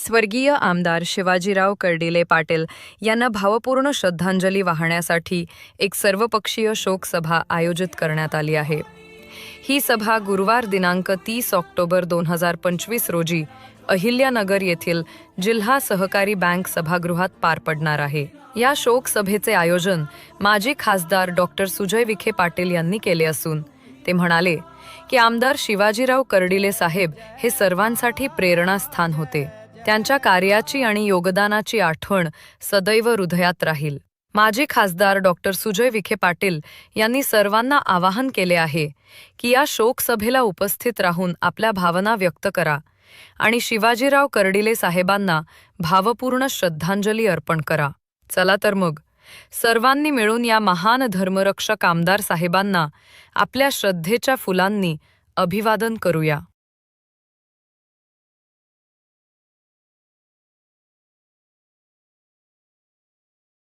स्वर्गीय आमदार शिवाजीराव कर्डिले पाटील यांना भावपूर्ण श्रद्धांजली वाहण्यासाठी एक सर्वपक्षीय शोकसभा आयोजित करण्यात आली आहे. ही सभा गुरुवार दिनांक 30 ऑक्टोबर 2025 रोजी अहिल्यानगर येथील जिल्हा सहकारी बँक सभागृहात पार पडणार आहे. या शोकसभेचे आयोजन माजी खासदार डॉक्टर सुजय विखे पाटील यांनी केले असून ते म्हणाले की आमदार शिवाजीराव कर्डिले साहेब हे सर्वांसाठी प्रेरणास्थान होते. त्यांच्या कार्याची आणि योगदानाची आठवण सदैव हृदयात राहील. माजी खासदार डॉक्टर सुजय विखे पाटील यांनी सर्वांना आवाहन केले आहे की या शोकसभेला उपस्थित राहून आपल्या भावना व्यक्त करा आणि शिवाजीराव कर्डिले साहेबांना भावपूर्ण श्रद्धांजली अर्पण करा. चला तर मग सर्वांनी मिळून या महान धर्मरक्षक आमदार साहेबांना आपल्या श्रद्धेच्या फुलांनी अभिवादन करूया.